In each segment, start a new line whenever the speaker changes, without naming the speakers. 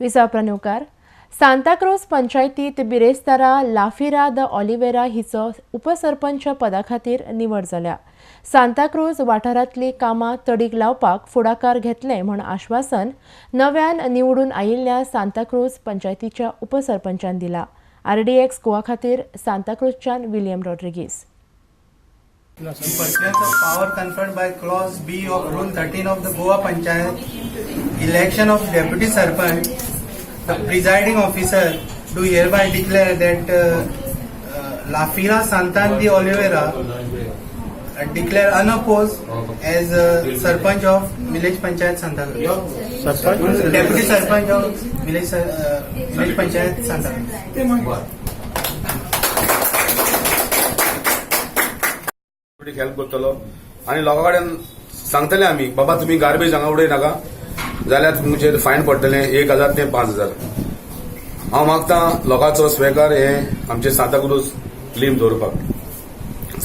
विसावप्रान्युकार सांताक्रूज पंचायतीत बिरेस्तारा लाफिरा the Olivera हिचो उपसरपंच पदा खातीर निवड जाल्या. सांताक्रूज वाठारांतली कामां तडीक लावपाक फुडाकार घेतले म्हण आश्वासन नव्यान निवडून आयिल्ल्या सांताक्रूज पंचायतीच्या उपसरपंचान दिला. RDX गोवा खातीर सांताक्रूजच्यान William Rodrigues.
In pursuance of power conferred by Clause B of Rule 13 of the Goa Panchayat, election of Deputy Sarpanch, the presiding officer do hereby declare that Lafira Santan de Oliveira declare unopposed as Sarpanch of Village Panchayat Santa Cruz. Deputy Sarpanch of Village Panchayat Santa Cruz.
Help करतलो आणि लोकां कडेन सांगतले आमी बाबा तुम्ही garbage हांगा उडय नाका जाल्यार तुमचेर फायन पडटले 1000 ते 5000. हांव मागता लोकांचो स्वेकार हे आमचे सांताक्रूज क्लीन दवरपाक.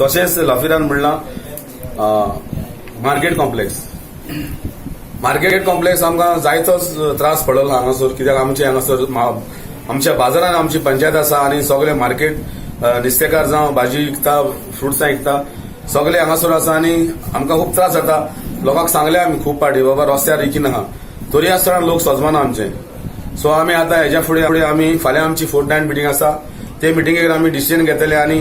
तशेंच लाफिरान म्हणलां मार्केट कॉम्प्लेक्स आमकां जायतोच त्रास पडलो हांगासर, कित्याक आमचे हांगासर आमच्या बाजारान आमची पंचायत आसा आनी सगळे मार्केट नुस्तेकार जावं भाजी विकता फ्रुट्सां विकता सगळे हांगासर आसा आनी आमकां खूब त्रास जाता. लोकांक सांगले आमी खूब पाटी बाबा रस्त्यार विकिनाका, तरी आसतना लोक सजमाना आमचे. सो आमी आतां हेज्या फुडें आमी फाल्यां आमची फोर्टनायट मिटींग आसा, ते मिटींगेक आमी डिसिजन घेतले आनी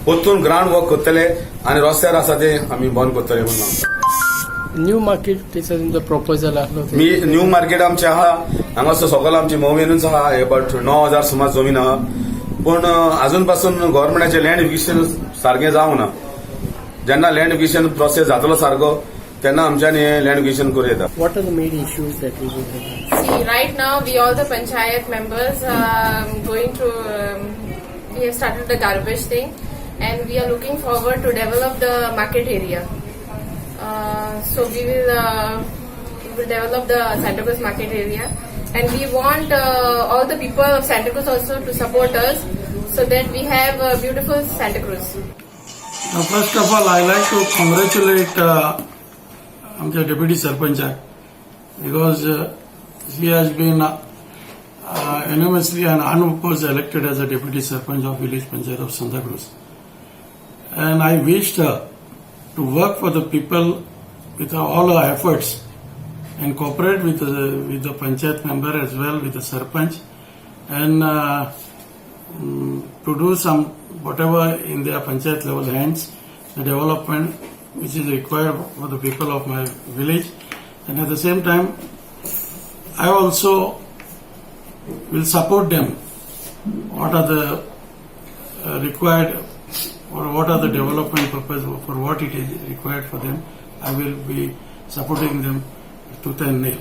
परतून ग्राउंड वर्क करतले आनी रस्त्यार आसा ते आमी बंद करतले म्हणून मागता.
न्यू मार्केट तेचो तुमचो प्रपोजल आसलो
मी न्यू मार्केट आमचे आहा हांगासर सकयल आमची मोवेनूच आहा, बट 9000 सुमार जमीन आहा. पूण अजून पासून गव्हर्नमेंटाचें लँड एक्विजिशन सारकें जावंक ना. जेन्ना लँड एक्विजिशन प्रोसेस जातलो सारको तेन्ना आमच्यानी हे लँड एक्विजिशन करूं येता.
What are the main issues that we will have?
See, right now we all the Panchayat members going to we have started the garbage thing and we are looking forward to develop the market area. So we will develop the Santa Cruz market area and we want all the people of Santa Cruz also to support us so that we have a beautiful Santa Cruz.
First of all, I like to congratulate our Deputy Sarpanch because he has been unanimously and unopposed elected as a Deputy Sarpanch of Village Panchayat of Santa Cruz. And I wished her to work for the people with all her efforts and cooperate with the Panchayat member as well with the Sarpanch and to do some whatever in their Panchayat level hands, the development which is required for the people of my village. And at the same time, I also will support them. What are the required or what are the development purpose for what it is required for them. I will be supporting them tooth and nail.